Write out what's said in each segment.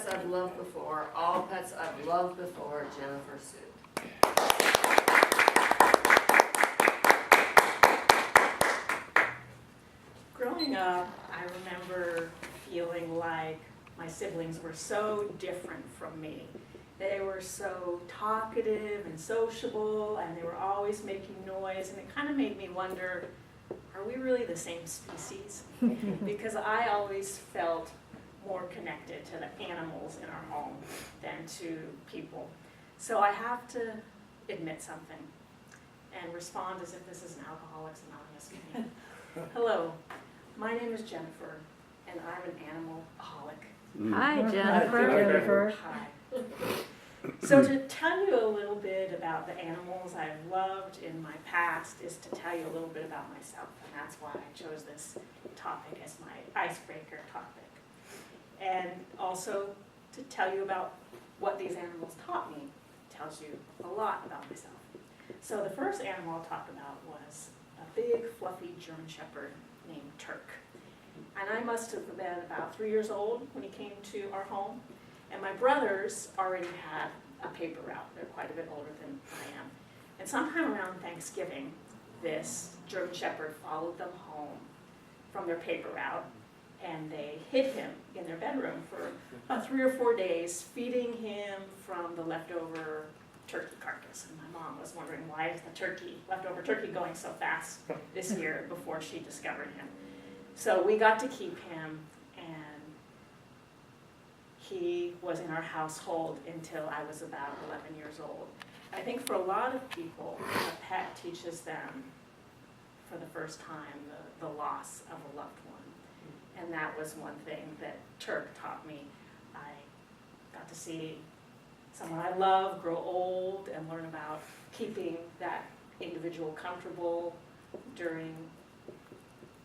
pets I've loved before, all pets I've loved before, Jennifer Sue. Growing up, I remember feeling like my siblings were so different from me. They were so talkative and sociable, and they were always making noise, and it kind of made me wonder, are we really the same species? Because I always felt more connected to the animals in our home than to people. So I have to admit something and respond as if this is an Alcoholics Anonymous meeting. Hello, my name is Jennifer, and I'm an animal-aholic. Hi, Jennifer. Hi. So to tell you a little bit about the animals I've loved in my past is to tell you a little bit about myself, and that's why I chose this topic as my icebreaker topic. And also to tell you about what these animals taught me tells you a lot about myself. So the first animal I'll talk about was a big, fluffy German Shepherd named Turk. And I must have been about 3 years old when he came to our home. And my brothers already had a paper route. They're quite a bit older than I am. And sometime around Thanksgiving, this German Shepherd followed them home from their paper route, and they hid him in their bedroom for about 3 or 4 days, feeding him from the leftover turkey carcass. And my mom was wondering, why is the leftover turkey going so fast this year before she discovered him? So we got to keep him, and he was in our household until I was about 11 years old. I think for a lot of people, a pet teaches them for the first time the loss of a loved one. And that was one thing that Turk taught me. I got to see someone I love grow old and learn about keeping that individual comfortable during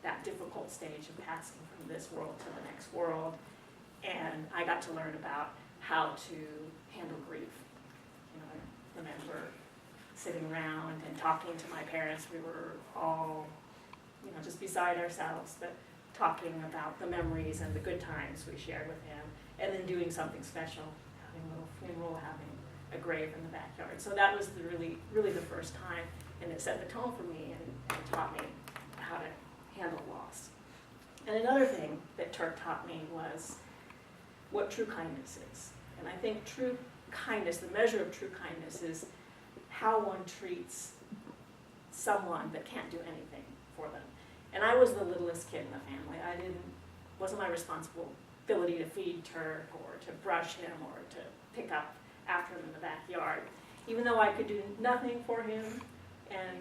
that difficult stage of passing from this world to the next world. And I got to learn about how to handle grief. You know, I remember sitting around and talking to my parents. We were all, just beside ourselves, but talking about the memories and the good times we shared with him, and then doing something special, having a little funeral, having a grave in the backyard. So that was really the first time, and it set the tone for me and taught me how to handle loss. And another thing that Turk taught me was what true kindness is. And I think true kindness, the measure of true kindness, is how one treats someone that can't do anything for them. And I was the littlest kid in the family. Wasn't my responsibility to feed Turk or to brush him or to pick up after him in the backyard. Even though I could do nothing for him, and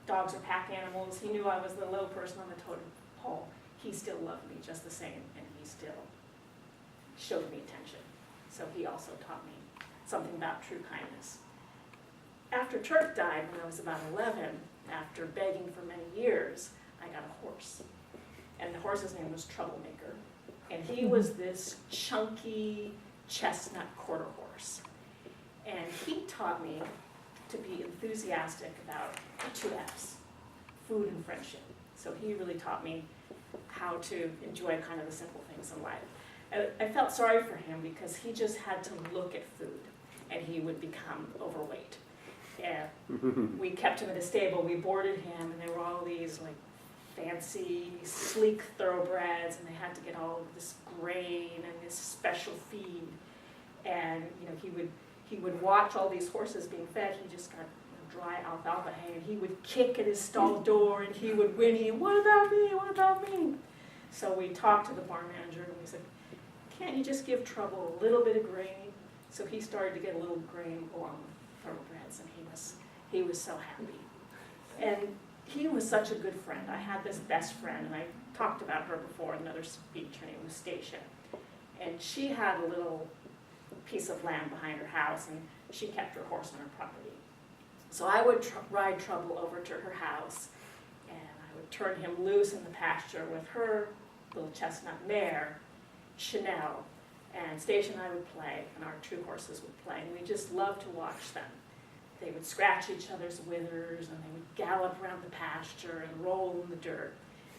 dogs are pack animals, he knew I was the low person on the totem pole, he still loved me just the same, and he still showed me attention. So he also taught me something about true kindness. After Turk died when I was about 11, after begging for many years, I got a horse. And the horse's name was Troublemaker. And he was this chunky chestnut quarter horse. And he taught me to be enthusiastic about the 2 F's, food and friendship. So he really taught me how to enjoy kind of the simple things in life. I felt sorry for him because he just had to look at food and he would become overweight. And we kept him in a stable, we boarded him, and there were all these like fancy, sleek thoroughbreds, and they had to get all of this grain and this special feed. And he would watch all these horses being fed. He just got dry alfalfa hay, and he would kick at his stall door, and he would whinny, "What about me? What about me?" So we talked to the barn manager, and we said, "Can't you just give Trouble a little bit of grain?" So he started to get a little grain along with thoroughbreds, and he was so happy. And he was such a good friend. I had this best friend, and I talked about her before in another speech. Her name was Stacia. And she had a little piece of land behind her house, and she kept her horse on her property. So I would ride Trouble over to her house, and I would turn him loose in the pasture with her little chestnut mare, Chanel, and Stacia and I would play, and our 2 horses would play, and we just loved to watch them. They would scratch each other's withers, and they would gallop around the pasture and roll in the dirt.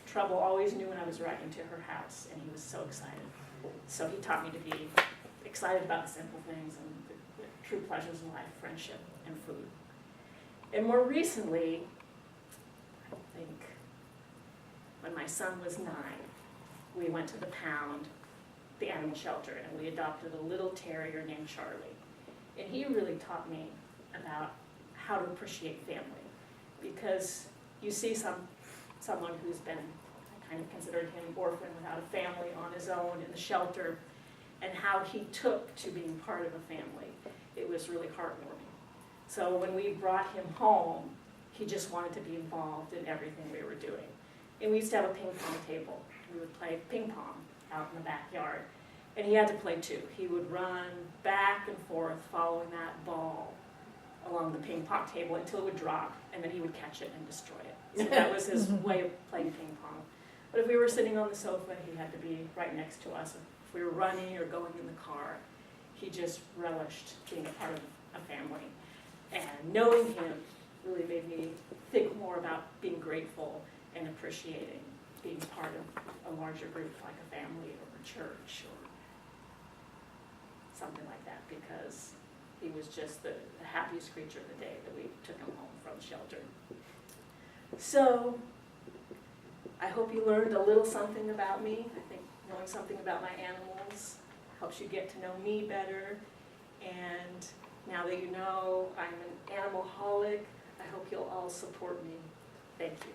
Trouble always knew when I was riding to her house, and he was so excited. So he taught me to be excited about the simple things and the true pleasures in life, friendship and food. And more recently, I think when my son was 9, we went to the pound, the animal shelter, and we adopted a little terrier named Charlie. And he really taught me about how to appreciate family, because you see someone who's been, I kind of considered him orphan without a family on his own in the shelter, and how he took to being part of a family. It was really heartwarming. So when we brought him home, he just wanted to be involved in everything we were doing. And we used to have a ping pong table. We would play ping pong out in the backyard. And he had to play too. He would run back and forth following that ball along the ping pong table until it would drop, and then he would catch it and destroy it. So that was his way of playing ping pong. But if we were sitting on the sofa, he had to be right next to us. If we were running or going in the car, he just relished being a part of a family. And knowing him really made me think more about being grateful and appreciating being part of a larger group like a family or a church or something like that, because he was just the happiest creature of the day that we took him home from the shelter. So I hope you learned a little something about me. I think knowing something about my animals helps you get to know me better. And now that you know I'm an animalholic, I hope you'll all support me. Thank you.